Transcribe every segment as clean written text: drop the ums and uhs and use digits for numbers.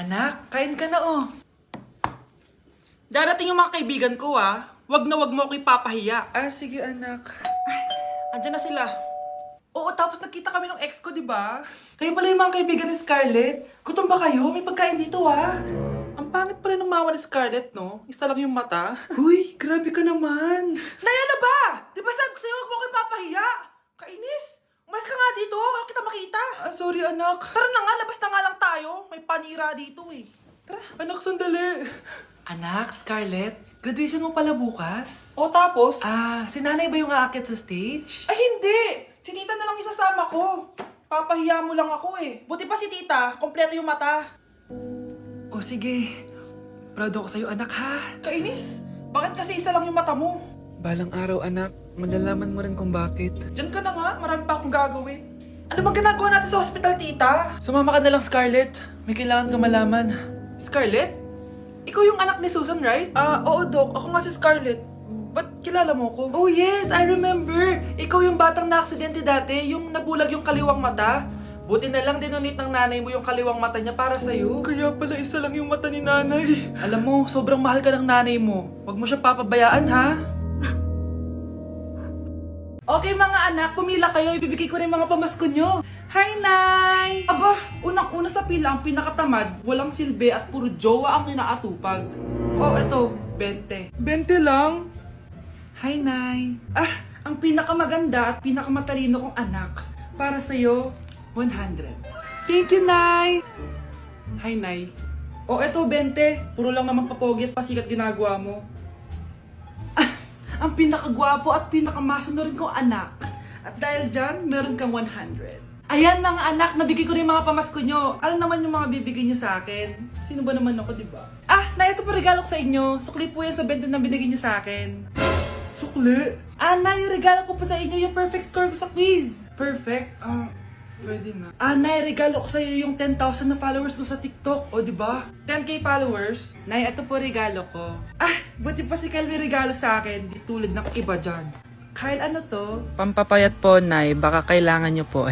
Anak, kain ka na oh. Darating yung mga kaibigan ko ah. Wag na wag mo ako ipapahiya. Ah, sige anak. Ay, andyan na sila. Oo, tapos nakita kami ng ex ko, di ba? Kayo pala yung mga kaibigan ni Scarlett. Gutom ba kayo? May pagkain dito ah. Ang pangit pala ng mama ni Scarlett, no? Isa lang yung mata. Huy, grabe ka naman. Naya na ba? Di ba sabi ko sa'yo, wag mo ako ipapahiya? Kainis. Umalis ka nga dito, ako kita makita. Ah, sorry anak. Tara na nga, labas na nga lang tayo. May panira dito eh. Tara. Anak, sandali. Anak, Scarlett, graduation mo pala bukas? O tapos? Ah, si nanay ba yung aakyat sa stage? Ay hindi! Si tita na lang isasama ko. Papahiya mo lang ako eh. Buti pa si tita, kompleto yung mata. O sige, proud ako sa'yo anak ha. Kainis, bakit kasi isa lang yung mata mo? Balang araw anak, malalaman mo rin kung bakit. Diyan ka na nga, marami pa akong gagawin. Ano bang ginagawa natin sa hospital, tita? Sumama ka na lang, Scarlett. May kailangan ka malaman. Scarlett? Ikaw yung anak ni Susan, right? Oo, Doc. Ako nga si Scarlett. Ba't kilala mo ko? Oh, yes! I remember! Ikaw yung batang na-aksidente dati, yung nabulag yung kaliwang mata. Buti na lang dinonate ng nanay mo yung kaliwang mata niya para sa'yo. Kaya pala isa lang yung mata ni nanay. Alam mo, sobrang mahal ka ng nanay mo. Huwag mo siyang papabayaan, ha? Okay mga anak, pumila kayo. Ibibigay ko rin mga pamasko nyo. Hi, Nay! Aba, unang-una sa pila ang pinakatamad, walang silbi at puro jowa ang kinaatupag. Oh, eto, 20. 20 lang? Hi, Nay! Ah, ang pinakamaganda at pinakamatalino kong anak. Para sa'yo, 100. Thank you, Nay! Hi, Nay. Oh, eto, 20. Puro lang naman papogi at pasikat ginagawa mo. Ang pinakagwapo at pinakamasunod kong anak. At dahil dyan, meron kang 100. Ayan mga anak, nabigay ko rin mga pamasko nyo. Ano naman yung mga bibigay nyo sa akin? Sino ba naman ako, diba? Ah, na ito po regalo ko sa inyo. Sukli po yan sa 20 na binigay nyo sa akin. Sukli? Ah, na yung regalo ko po sa inyo, yung perfect score ko sa quiz. Perfect? Pwede na. Ah, Nay, regalo ko sa'yo yung 10,000 na followers ko sa TikTok. O, diba? 10k followers. Nay, ito po regalo ko. Ah, buti pa si Kyle may regalo sa akin. Di tulad ng iba dyan. Kyle, ano to? Pampapayat po, Nay. Baka kailangan nyo po.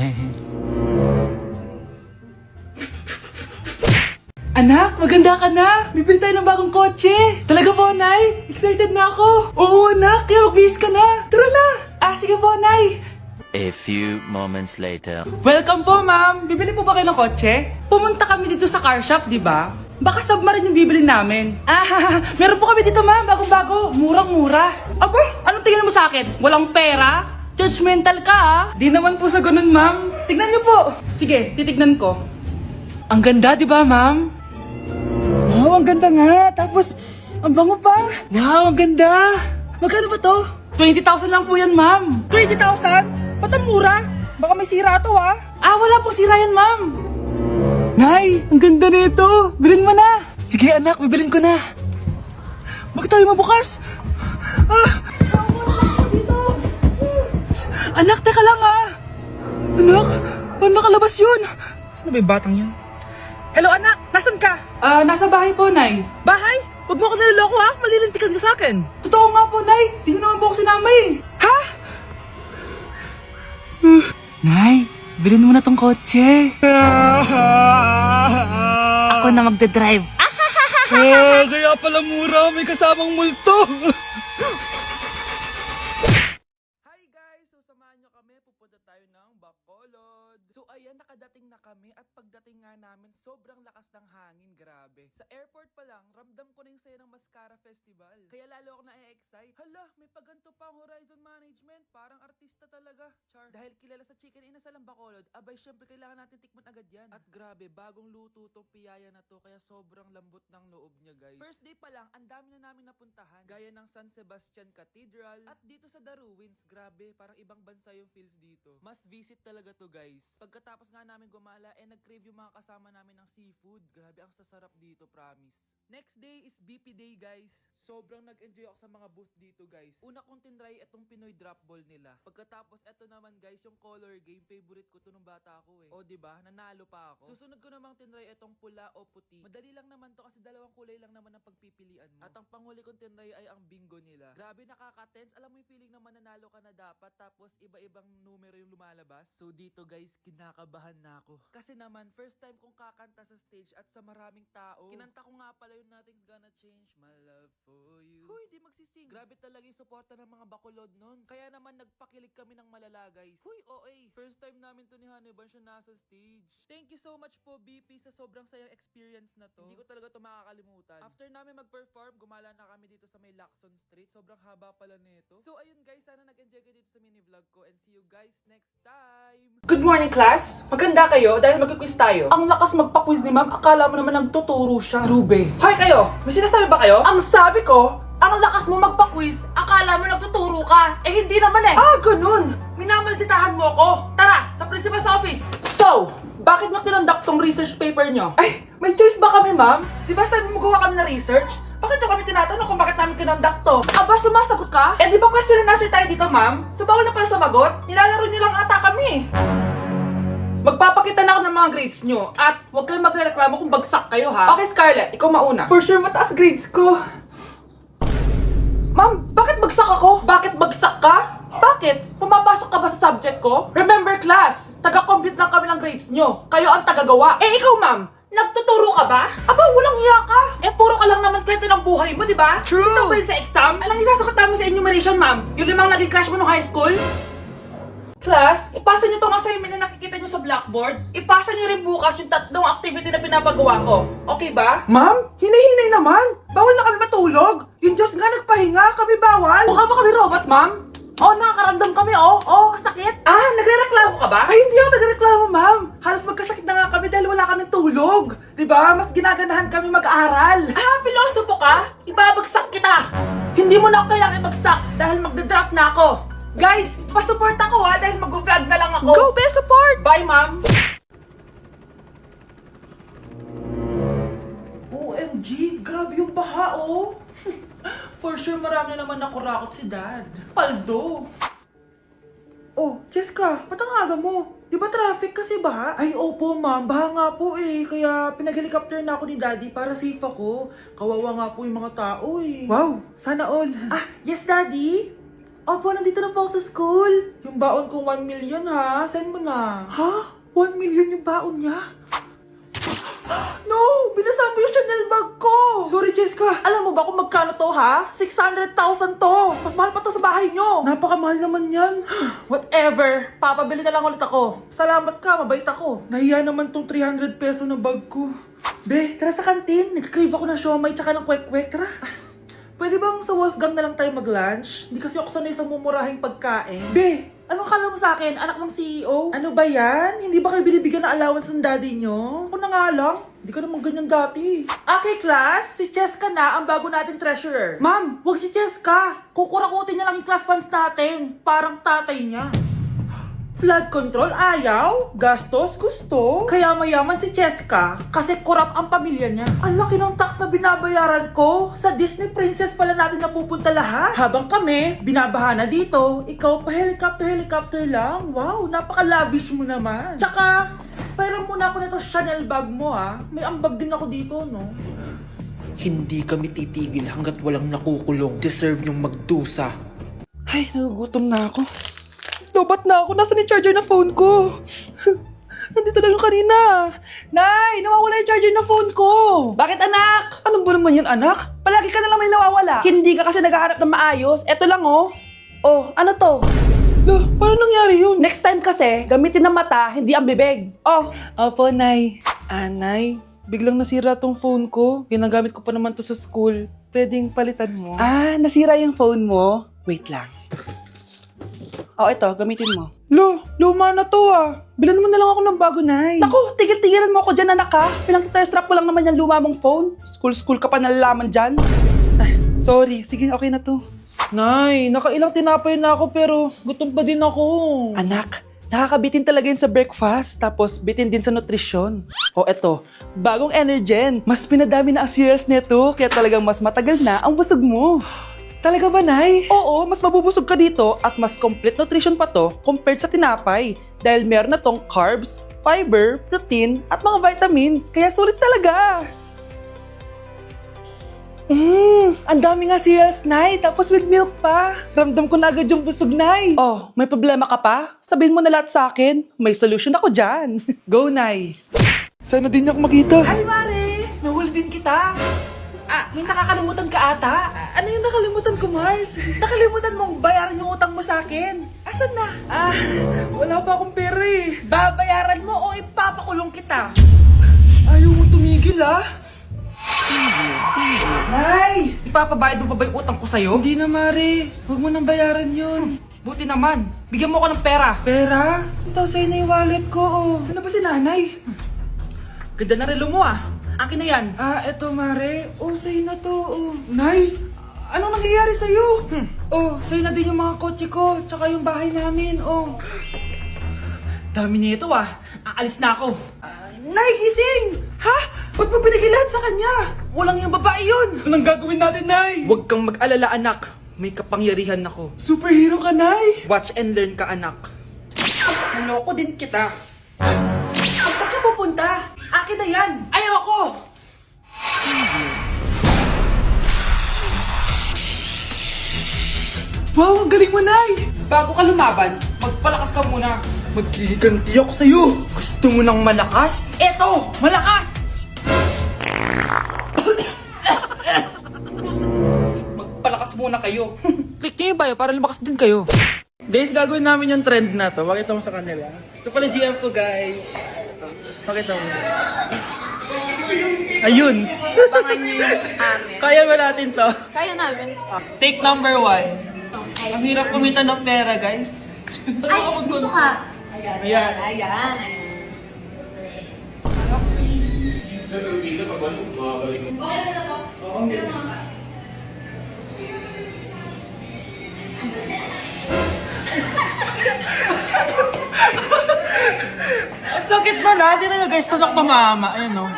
Anak, maganda ka na! Bibili tayo ng bagong kotse! Talaga po, Nay? Excited na ako! Oo, anak! Kaya magbihis ka na! Tara na! Ah, sige po, Nay! A few moments later. Welcome po, ma'am! Bibili po ba kayo ng kotse? Pumunta kami dito sa car shop, di ba? Baka submarine yung bibili namin. Ah, meron po kami dito, ma'am. Bagong-bago. Murang-mura. Aba, anong tingin mo sa akin? Walang pera? Judgmental ka, ah. Di naman po sa ganun, ma'am. Tignan niyo po. Sige, titignan ko. Ang ganda, di ba, ma'am? Wow, ang ganda nga. Tapos, ang bango pa. Wow, ang ganda. Magkano ba to? 20,000 lang po yan, ma'am. 20,000? Ba't ang mura? Baka may sira to, ah. Ah, wala pong sira yan, ma'am. Nay, ang ganda nito. Bilhin mo na. Sige, anak, bibilin ko na. Bakit tayo mabukas? Anak, teka lang, ah. Anak, paano nakalabas yun? Saan ba yung batang yun? Hello, anak. Nasaan ka? Nasa bahay po, Nay. Bahay? Huwag mo ako niloloko, ha? Malilintikan ka sa akin. Totoo nga po, Nay. Di niyo naman po ako sinama, eh. Ha? Nay, bilhin mo na tong kotse. Ako na magdadrive. Kaya pala mura. May kasamang multo. Hi guys! So samahan nyo kami. Pupunta tayo ng Bacolod. So ayan, nakadating na kami. At pagdating nga namin, sobrang lakas ng hangin. Grabe. Sa airport pa lang, ramdam ko na yung saya ng Mascara Festival. Kaya lalo ako na-excite. Hala, may paganto pa ang Horizon Management. Parang artista talaga. Char. Dahil kilala sa chicken inasal ang Bacolod, abay syempre kailangan natin tikman agad yan. At grabe, bagong luto tong piyaya na to. Kaya sobrang lambot ng loob niya, guys. First day pa lang, ang dami na namin napuntahan. Gaya ng San Sebastian Cathedral. At dito sa The Ruins, grabe, parang ibang bansa yung feels dito. Must visit talaga to, guys. Pagkatapos nga namin gumala, nag-crave yung mga kasama namin ng seafood. Grabe, ang sasarap dito. dito, promise. Next day is BP Day, guys. Sobrang nag-enjoy ako sa mga booth dito, guys. Una kong tinry itong Pinoy drop ball nila. Pagkatapos, eto naman, guys, yung color game. Favorite ko to nung bata ako eh. O, diba? Nanalo pa ako. Susunod ko namang tinry itong pula o puti. Madali lang naman to kasi dalawang kulay lang naman ang pagpipilian mo. At ang panghuli kong tinry ay ang bingo nila. Grabe, nakaka-tense. Alam mo yung feeling na mananalo ka na dapat tapos iba-ibang numero yung lumalabas. So dito, guys, kinakabahan na ako. Kasi naman, first time kong kakanta sa stage at sa maraming tao. Kinanta ko nga pala yung Nothing's Gonna Change My Love For You. Huy, di magsising. Grabe talaga yung suporta ng mga bakulod nun. Kaya naman nagpakilig kami ng malala, guys. Huy, OA. First time namin to ni Hannibal siya nasa stage. Thank you so much po, BP, sa sobrang sayang experience na to. Hindi ko talaga to makakalimutan. After namin mag-perform, gumala na kami dito sa may Lacson Street. Sobrang haba pala nito. So ayun, guys, sana nag-enjoy kayo dito sa mini vlog ko and see you guys next time. Good morning, class! Maganda kayo dahil mag-quiz tayo. Ang lakas magpa-quiz ni ma'am, akala mo naman nagtuturo siya. Trube. Hoy kayo! May sinasabi ba kayo? Ang sabi ko, ang lakas mo magpa-quiz, akala mo nagtuturo ka. Eh hindi naman eh. Ah, ganun! Minamalditahan mo ako. Tara, sa principal's office. So, bakit nyo kinonduct tong research paper nyo? Ay, may choice ba kami, ma'am? Di ba sabi mo gawa kami na research? Bakit nyo kami tinatanong kung bakit namin kinonduct to? Aba, sumasagot ka? Eh di ba question and answer tayo dito, ma'am? So bawal na pala sumagot? Nilalaro nyo lang ata kami. Magpapakita na ako ng mga grades nyo at huwag kayong magreklamo kung bagsak kayo, ha? Okay, Scarlett, ikaw mauna. For sure, mataas grades ko. Ma'am, bakit bagsak ako? Bakit bagsak ka? Bakit? Pumapasok ka ba sa subject ko? Remember, class, taga-compute lang kami ng grades nyo. Kayo ang tagagawa. Eh, ikaw, ma'am, nagtuturo ka ba? Aba, walang hiya ka. Eh, puro ka lang naman kwento ng buhay mo, di ba? True. Ito ba yun sa exam? Alang isasagot namin sa enumeration, ma'am. Yung limang naging crush mo nung high school? Class, ipasa nyo tong assignment na nakikita nyo sa blackboard. Ipasa nyo rin bukas yung tatlong activity na pinapagawa ko. Okay ba? Ma'am, hinay-hinay naman. Bawal na kami matulog. Yung Diyos nga nagpahinga, kami bawal. Mukha ba kami robot, ma'am? Oh, nakakaramdam kami, oh. Oh, sakit. Ah, nagrereklamo ka ba? Ay, hindi ako nagrereklamo, ma'am. Halos magkasakit na nga kami dahil wala kaming tulog. Diba? Mas ginaganahan kami mag-aaral. Ah, pilosopo ka? Ibabagsak kita. Hindi mo na ako kailangang ibagsak dahil magda-drop na ako. Guys, pa-support ako ha dahil mag-vlog na lang ako. Go, be support! Bye, ma'am! OMG, grabe yung baha, oh! For sure, marami naman nakurakot si Dad. Paldo! Oh, Cheska, ba't ang aga mo? Di ba traffic kasi baha? Ay, opo, ma'am. Baha nga po eh. Kaya pinag-helicopter na ako ni Daddy para safe ako. Kawawa nga po yung mga tao eh. Wow, sana all. Ah, yes, Daddy? Opo, nandito na po ako sa school. Yung baon kong 1 million ha, send mo na. Ha? 1 million yung baon niya? No! Binasa mo yung Chanel bag ko! Sorry, Cheska. Alam mo ba kung magkano to ha? 600,000 to! Mas mahal pa to sa bahay nyo! Napakamahal naman yan. Whatever. Papabili na lang ulit ako. Salamat ka, mabait ako. Nahiya naman tong 300 peso na bag ko. Be, tara sa kantin. Nag-crave ako ng siomay tsaka ng kwek-kwek. Tara. Pwede bang sa Wolfgang na lang tayo mag-lunch? Hindi kasi ako sanay sa mumurahing pagkain. Be, anong kala mo sa akin? Anak ng CEO? Ano ba yan? Hindi ba kayo binibigyan ng allowance ng daddy nyo? Ako na nga lang. Hindi ka naman ganyan dati. Okay, class. Si Cheska na ang bago nating treasurer. Ma'am, wag si Cheska. Kukurakutin niya lang yung class funds natin. Parang tatay niya. Flood control, ayaw. Gastos, gusto. Kaya mayaman si Cheska kasi korap ang pamilya niya. Ang laki ng tax na binabayaran ko. Sa Disney Princess pala natin napupunta lahat. Habang kami, binabaha na dito. Ikaw pa helicopter lang. Wow, napaka-lavish mo naman. Tsaka, pairam muna ako nito Chanel bag mo ha. May ambag din ako dito, no? Hindi kami titigil hanggat walang nakukulong. Deserve niyong magdusa. Ay, nagugutom na ako. Lobat na ako. Nasaan yung charger na phone ko? Nandito lang yung kanina. Nay, nawawala yung charger na phone ko. Bakit, anak? Ano ba naman yan, anak? Palagi ka na lang may nawawala. Hindi ka kasi naghahanap ng maayos. Eto lang, oh. Oh, ano to? Paano nangyari yun? Next time kasi, gamitin ng mata, hindi ang bibig. Oh. Opo, Nay. Nay, biglang nasira tong phone ko. Ginagamit ko pa naman to sa school. Pwedeng palitan mo. Nasira yung phone mo? Wait lang. Oh, ito, gamitin mo. Luma na to Bilan mo na lang ako ng bago, Nay. Naku, tigil-tigilan mo ako dyan, anak ha. Pinang-strap mo lang naman yung luma mong phone. School ka pa nalalaman dyan. Sorry, sige, okay na to. Nay, nakailang tinapay na ako pero gutom pa din ako. Anak, Nakakabitin talaga yun sa breakfast, tapos bitin din sa nutrisyon. O eto, bagong Energen. Mas pinadami na ang cereals nito, kaya talagang mas matagal na ang busog mo. Talaga ba, Nay? Oo, mas mabubusog ka dito at mas complete nutrition pa to compared sa tinapay. Dahil meron na tong carbs, fiber, protein, at mga vitamins. Kaya sulit talaga. Ang dami nga cereals, Nay. Tapos with milk pa. Ramdam ko na agad yung busog, Nay. Oh, may problema ka pa? Sabihin mo na lahat sa akin. May solution ako dyan. Go, Nay. Sana din ako makita. Hi, Mare. Nahuli din kita. May nakakalimutan ka ata. Ano yung nakalimutan ko, Mars? Nakalimutan mong bayaran yung utang mo sa akin. Asan na? Wala pa akong pera eh. Babayaran mo o ipapakulong kita? Ayaw mo tumigil, Nay! Ipapabayad mo pa ba yung utang ko sa'yo? Hindi na, Mare. Huwag mo nang bayaran yun. Buti naman. Bigyan mo ko ng pera. Pera? Ito, sa'yo na yung wallet ko, Saan na ba si Nanay? Ganda na relo mo, Akin na yan. Eto, Mare. Sa'yo na to, Nay! Anong nangyayari sa'yo? Sa'yo na din yung mga kotse ko, tsaka yung bahay namin, Dami nito, Aalis na ako. Nay, gising! Ha? Ba't mo pinigilan sa kanya? Walang yung babae yun! Anong gagawin natin, Nay? Huwag kang mag-alala, anak. May kapangyarihan ako. Superhero ka, Nay! Watch and learn ka, anak. Naloko din kita. Saan ka pupunta? Akin na yan! Ayoko! Wow, ang galing mo, Nay! Bago ka lumaban, magpalakas ka muna. Maghihiganti ako sa'yo. Gusto mo ng malakas? Eto, malakas! Magpalakas muna kayo. Click niyo yung bio para lumakas din kayo. Guys, gagawin namin yung trend na to. Pakita mo sa kanila. Ito pala GF ko, guys. Pakita mo. Ayun. Abangan niyo yung amin. Kaya ba natin to? Kaya namin. Take number 1. Ang hirap kumita ng pera, guys. Ay, dito ka. Ayan. Ayan. Sakit na natin na guys, sunok tumama. Ayan o.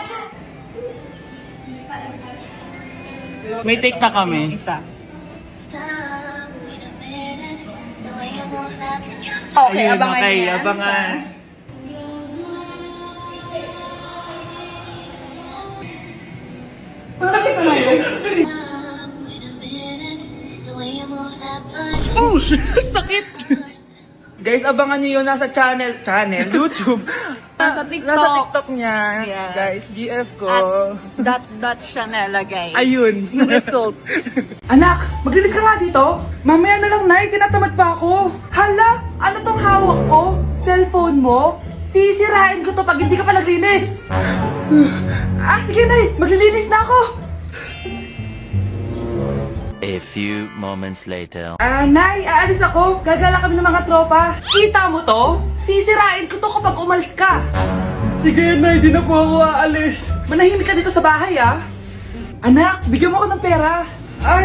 May take na kami. Isa. Okay, abangan okay, yan. abangan. Oh, sakit! Guys, abangan nyo yun. Nasa channel, YouTube. Nasa TikTok. Nasa TikTok niya. Yes. Guys, GF ko. At siya nalagay. Ayun. Yung result. Anak, maglinis ka nga dito. Mamaya na lang, Nay. Tinatamad pa ako. Hala, ano tong hawak ko? Cellphone mo? Sisirain ko to pag hindi ka pa naglinis. Sige, Nay. Maglilinis na ako. A few moments later. Nay, aalis ako. Gagala kami ng mga tropa. Kita mo to? Sisirain ko to kapag umalis ka. Sige, Nay. Di na po ako aalis. Manahimik ka dito sa bahay, Anak, bigyan mo ako ng pera.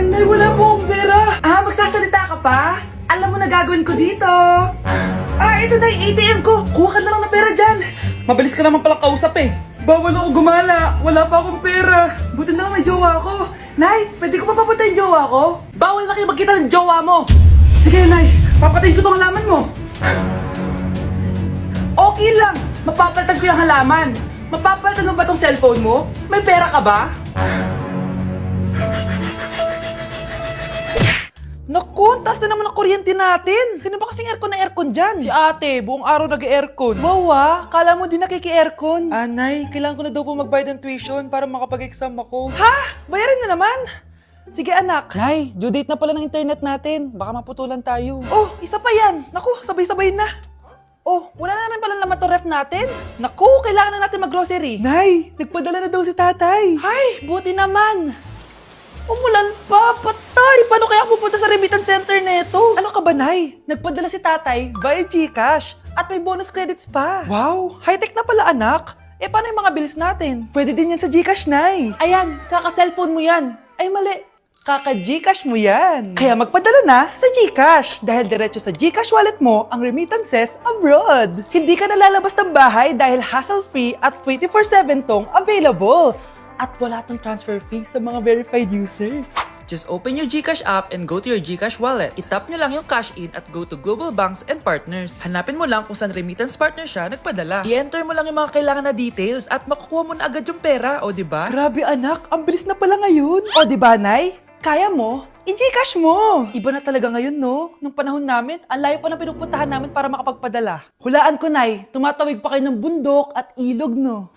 Nay, wala po akong pera. Magsasalita ka pa? Alam mo na gagawin ko dito. Ito na yung ATM ko. Kuha ka na lang ng pera dyan. Mabilis ka naman palang kausap Bawal ako gumala. Wala pa akong pera. Buti na lang may jowa ako. Nay, pwede ko pa papatayin jowa ko? Bawal na kayo magkita ng jowa mo. Sige, Nay. Papatayin ko tong halaman mo. Okay lang. Mapapalitan ko yung halaman. Mapapalitan mo ba tong cellphone mo? May pera ka ba? Naku, taas na naman ang kuryente natin. Sino ba kasing aircon dyan? Si ate, buong araw nag-aircon. Wow, kala mo di nakiki-aircon. Nay, kailangan ko na daw po magbayad ng tuition para makapag-exam ako. Ha? Bayarin na naman? Sige anak. Nay, due date na pala ng internet natin. Baka maputulan tayo. Isa pa yan. Naku, sabay-sabay na. Wala na naman pala naman to ref natin. Naku, kailangan na natin mag-grocery. Nay, nagpadala na daw si tatay. Ay, buti naman. Umulan pa, patay! Paano kaya ako pupunta sa remittance center neto? Ano ka ba, Nay? Nagpadala si tatay via GCash at may bonus credits pa. Wow, high-tech na pala, anak. Paano yung mga bills natin? Pwede din yan sa GCash, Nay. Ayan, kaka-cellphone mo yan. Ay, mali. Kaka-Gcash mo yan. Kaya magpadala na sa Gcash dahil diretso sa Gcash wallet mo ang remittances abroad. Hindi ka nalalabas ng bahay dahil hassle-free at 24/7 tong available. At wala tong transfer fee sa mga verified users. Just open your Gcash app and go to your Gcash wallet. Itap nyo lang yung cash in at go to global banks and partners. Hanapin mo lang kung saan remittance partner siya nagpadala. I-enter mo lang yung mga kailangan na details at makukuha mo na agad yung pera, o diba? Grabe anak, ang bilis na pala ngayon. O diba, Nay? Kaya mo? I-Gcash mo! Iba na talaga ngayon, no? Nung panahon namin, ang layo pa ng pinupuntahan namin para makapagpadala. Hulaan ko, Nay, tumatawid pa kayo ng bundok at ilog, no?